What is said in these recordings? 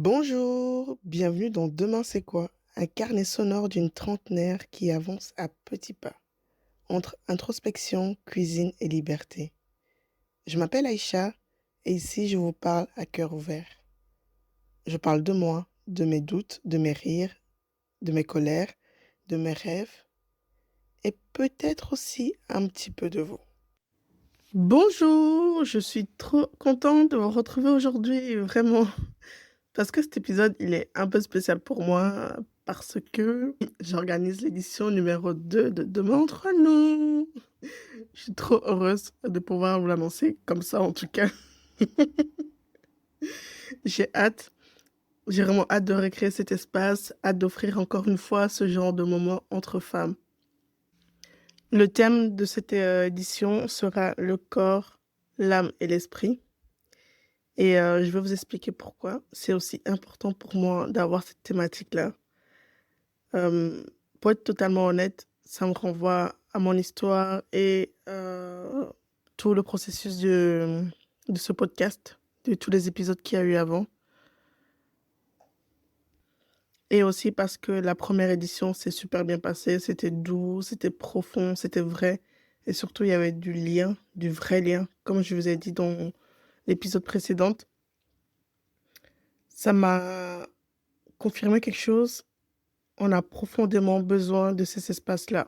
Bonjour, bienvenue dans Demain c'est quoi? Un carnet sonore d'une trentenaire qui avance à petits pas, entre introspection, cuisine et liberté. Je m'appelle Aïcha et ici je vous parle à cœur ouvert. Je parle de moi, de mes doutes, de mes rires, de mes colères, de mes rêves et peut-être aussi un petit peu de vous. Bonjour, je suis trop contente de vous retrouver aujourd'hui, vraiment. Parce que cet épisode, il est un peu spécial pour moi parce que j'organise l'édition numéro 2 de Demain entre nous. Je suis trop heureuse de pouvoir vous l'annoncer comme ça, en tout cas. J'ai hâte, j'ai vraiment hâte de recréer cet espace, hâte d'offrir encore une fois ce genre de moment entre femmes. Le thème de cette édition sera le corps, l'âme et l'esprit. Et je vais vous expliquer pourquoi. C'est aussi important pour moi d'avoir cette thématique-là. Hem, pour être totalement honnête, ça me renvoie à mon histoire et tout le processus de ce podcast, de tous les épisodes qu'il y a eu avant et aussi parce que la première édition s'est super bien passée. C'était doux, c'était profond, c'était vrai et surtout il y avait du lien, du vrai lien. Comme je vous ai dit dans l'épisode précédent, ça m'a confirmé quelque chose. On a profondément besoin de ces espaces-là.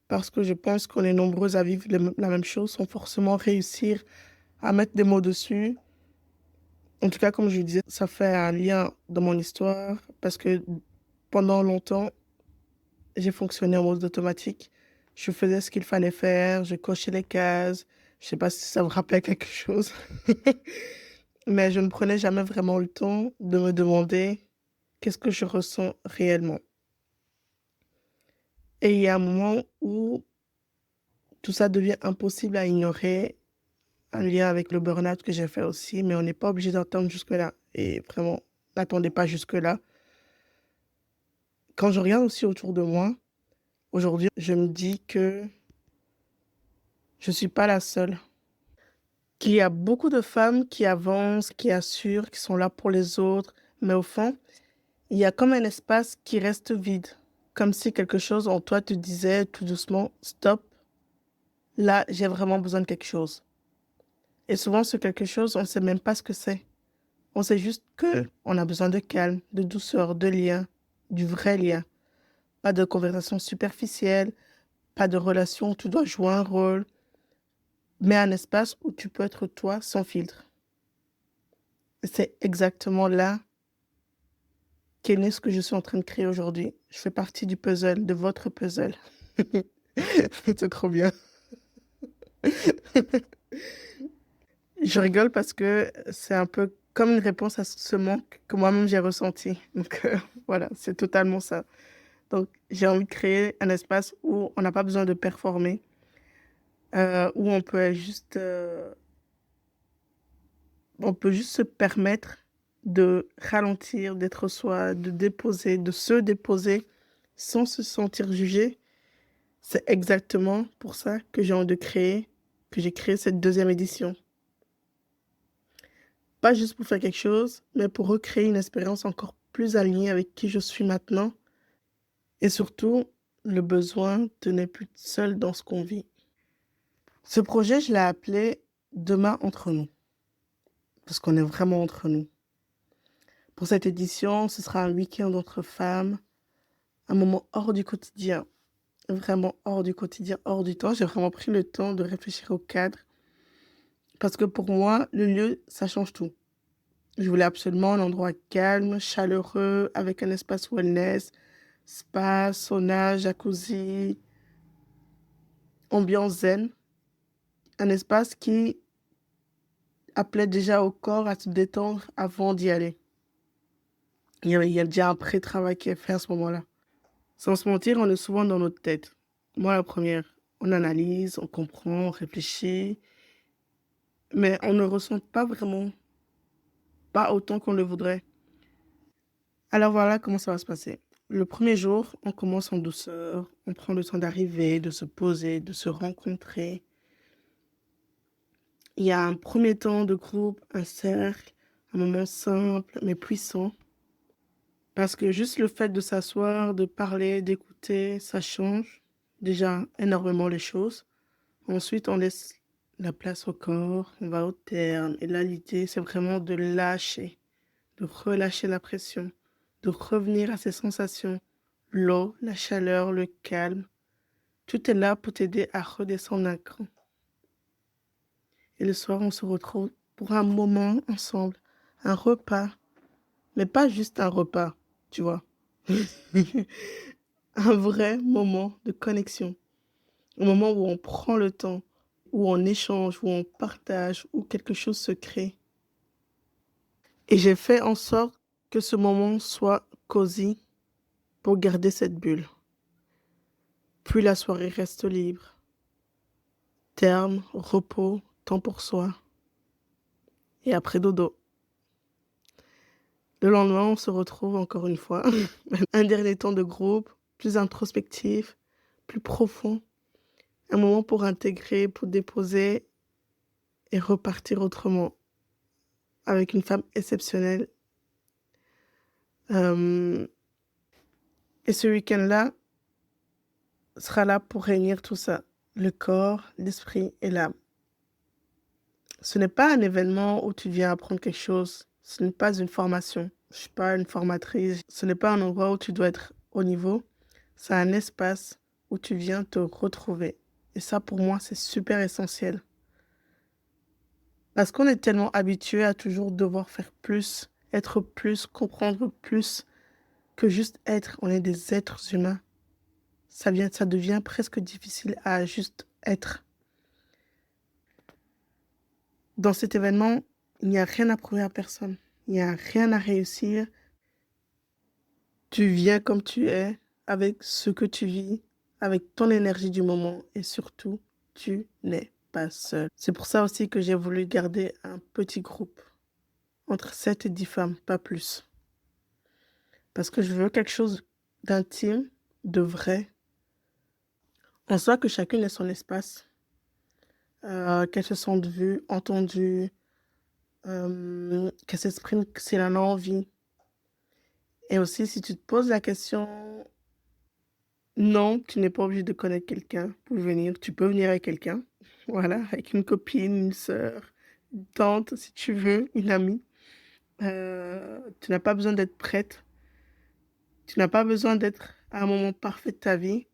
Parce que je pense qu'on est nombreux à vivre la même chose sans forcément réussir à mettre des mots dessus. En tout cas, comme je disais, ça fait un lien dans mon histoire parce que pendant longtemps, j'ai fonctionné en mode automatique. Je faisais ce qu'il fallait faire, je cochais les cases. Je sais pas si ça vous rappelle quelque chose. Mais je ne prenais jamais vraiment le temps de me demander qu'est-ce que je ressens réellement. Et il y a un moment où tout ça devient impossible à ignorer. Un lien avec le burn-out que j'ai fait aussi, mais on n'est pas obligé d'attendre jusque-là et vraiment, n'attendez pas jusque-là. Quand je regarde aussi autour de moi, aujourd'hui, je me dis que je suis pas la seule, qu'il y a beaucoup de femmes qui avancent, qui assurent, qui sont là pour les autres, mais au fond, il y a comme un espace qui reste vide, comme si quelque chose en toi te disait tout doucement: «Stop, là, j'ai vraiment besoin de quelque chose» et souvent ce quelque chose, on ne sait même pas ce que c'est. On sait juste que on a besoin de calme, de douceur, de lien, du vrai lien. Pas de conversation superficielle, pas de relation où tu dois jouer un rôle, mais un espace où tu peux être toi sans filtre. C'est exactement là qu'est né ce que je suis en train de créer aujourd'hui. Je fais partie du puzzle, de votre puzzle. C'est trop bien. Je rigole parce que c'est un peu comme une réponse à ce manque que moi-même j'ai ressenti. Donc voilà, c'est totalement ça. Donc, j'ai envie de créer un espace où on n'a pas besoin de performer, où on peut juste se permettre de ralentir, d'être soi, de déposer, de se déposer sans se sentir jugé. C'est exactement pour ça que j'ai envie de créer que j'ai créé cette deuxième édition. Pas juste pour faire quelque chose, mais pour recréer une expérience encore plus alignée avec qui je suis maintenant et surtout le besoin de n'être plus seule dans ce qu'on vit. Ce projet, je l'ai appelé «Demain entre nous», parce qu'on est vraiment entre nous. Pour cette édition, ce sera un week-end entre femmes, un moment hors du quotidien, vraiment hors du quotidien, hors du temps. J'ai vraiment pris le temps de réfléchir au cadre, parce que pour moi, le lieu, ça change tout. Je voulais absolument un endroit calme, chaleureux, avec un espace wellness, spa, sauna, jacuzzi, ambiance zen. Un espace qui appelait déjà au corps à se détendre avant d'y aller. Il y a déjà un pré-travail qui est fait à ce moment-là. Sans se mentir, on est souvent dans notre tête. Moi, la première, on analyse, on comprend, on réfléchit, mais on ne ressent pas vraiment, pas autant qu'on le voudrait. Alors voilà comment ça va se passer. Le premier jour, on commence en douceur, on prend le temps d'arriver, de se poser, de se rencontrer. Il y a un premier temps de groupe, un cercle, un moment simple mais puissant. Parce que juste le fait de s'asseoir, de parler, d'écouter, ça change déjà énormément les choses. Ensuite, on laisse la place au corps, on va au terme. Et là, l'idée, c'est vraiment de lâcher, de relâcher la pression, de revenir à ses sensations. L'eau, la chaleur, le calme, tout est là pour t'aider à redescendre un cran. Et le soir, on se retrouve pour un moment ensemble, un repas, mais pas juste un repas, tu vois. Un vrai moment de connexion, un moment où on prend le temps, où on échange, où on partage, où quelque chose se crée. Et j'ai fait en sorte que ce moment soit cosy pour garder cette bulle. Puis la soirée reste libre. Terme, repos, temps pour soi. Et après dodo. Le lendemain, on se retrouve encore une fois. Un dernier temps de groupe, plus introspectif, plus profond. Un moment pour intégrer, pour déposer et repartir autrement. Avec une femme exceptionnelle. Et ce week-end-là sera là pour réunir tout ça. Le corps, l'esprit et l'âme. Ce n'est pas un événement où tu viens apprendre quelque chose. Ce n'est pas une formation. Je ne suis pas une formatrice. Ce n'est pas un endroit où tu dois être au niveau. C'est un espace où tu viens te retrouver. Et ça, pour moi, c'est super essentiel. Parce qu'on est tellement habitué à toujours devoir faire plus, être plus, comprendre plus que juste être. On est des êtres humains. Ça devient presque difficile à juste être. Dans cet événement, il n'y a rien à prouver à personne. Il n'y a rien à réussir. Tu viens comme tu es, avec ce que tu vis, avec ton énergie du moment et surtout, tu n'es pas seul. C'est pour ça aussi que j'ai voulu garder un petit groupe, entre 7 et 10 femmes, pas plus. Parce que je veux quelque chose d'intime, de vrai. En soi que chacune ait son espace, qu'elle se sente vue, entendue, qu'elle s'exprime si elle en a envie. Et aussi, si tu te poses la question, non, tu n'es pas obligé de connaître quelqu'un pour venir. Tu peux venir avec quelqu'un, voilà, avec une copine, une sœur, une tante, si tu veux, une amie. Tu n'as pas besoin d'être prête. Tu n'as pas besoin d'être à un moment parfait de ta vie.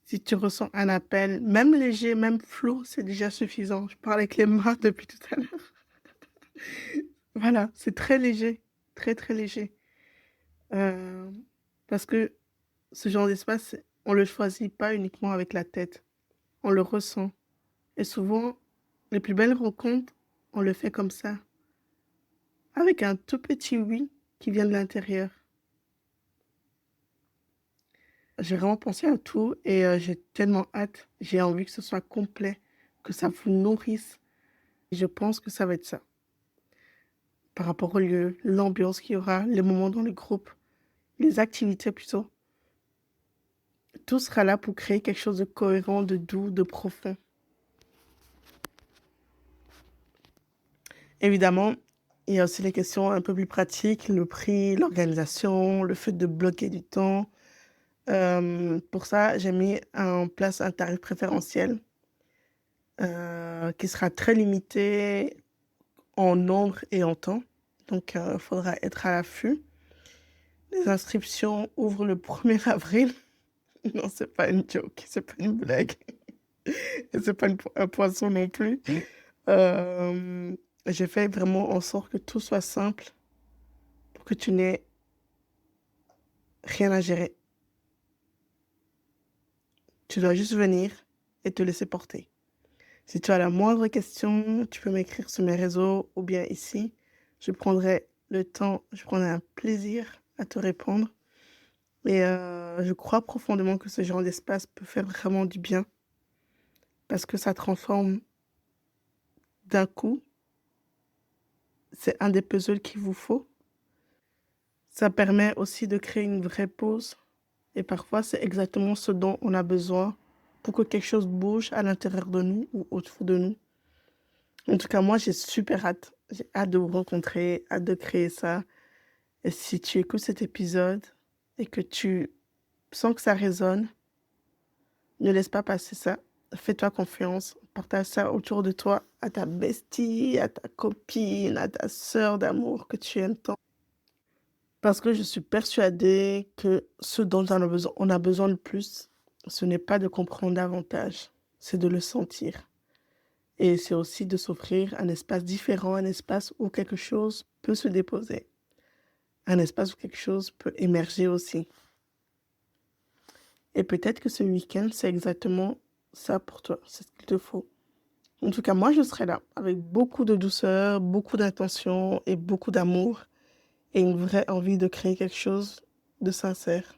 Si tu ressens un appel, même léger, même flou, c'est déjà suffisant. Je parle avec les mains depuis tout à l'heure. Voilà, c'est très léger, très très léger. Euh, Parce que ce genre d'espace, on ne le choisit pas uniquement avec la tête, on le ressent. Et souvent, les plus belles rencontres, on le fait comme ça, avec un tout petit oui qui vient de l'intérieur. J'ai vraiment pensé à tout et j'ai tellement hâte, j'ai envie que ce soit complet, que ça vous nourrisse. Et je pense que ça va être ça. Par rapport au lieu, l'ambiance qu'il y aura, les moments dans le groupe, les activités plutôt. Tout sera là pour créer quelque chose de cohérent, de doux, de profond. Évidemment, il y a aussi les questions un peu plus pratiques, le prix, l'organisation, le fait de bloquer du temps. Pour ça, j'ai mis en place un tarif préférentiel qui sera très limité en nombre et en temps. Donc, il faudra être à l'affût. Les inscriptions ouvrent le 1er avril. Non, c'est pas une joke, c'est pas une blague. Et c'est pas un poisson non plus. Euh, j'ai fait vraiment en sorte que tout soit simple pour que tu n'aies rien à gérer. Tu dois juste venir et te laisser porter. Si tu as la moindre question, tu peux m'écrire sur mes réseaux ou bien ici. Je prendrai le temps, je prendrai un plaisir à te répondre. Et je crois profondément que ce genre d'espace peut faire vraiment du bien parce que ça transforme d'un coup. C'est un des puzzles qu'il vous faut. Ça permet aussi de créer une vraie pause. Et parfois, c'est exactement ce dont on a besoin pour que quelque chose bouge à l'intérieur de nous ou autour de nous. En tout cas, moi, j'ai super hâte. J'ai hâte de vous rencontrer, hâte de créer ça. Et si tu écoutes cet épisode et que tu sens que ça résonne, ne laisse pas passer ça. Fais-toi confiance. Partage ça autour de toi, à ta bestie, à ta copine, à ta sœur d'amour que tu aimes tant. Parce que je suis persuadée que ce dont on a besoin le plus, ce n'est pas de comprendre davantage, c'est de le sentir. Et c'est aussi de s'offrir un espace différent, un espace où quelque chose peut se déposer, un espace où quelque chose peut émerger aussi. Et peut-être que ce week-end, c'est exactement ça pour toi, c'est ce qu'il te faut. En tout cas, moi, je serai là avec beaucoup de douceur, beaucoup d'intention et beaucoup d'amour et une vraie envie de créer quelque chose de sincère.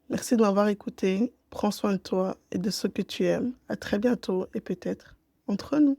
Merci de m'avoir écouté. Prends soin de toi et de ceux que tu aimes. À très bientôt et peut-être entre nous.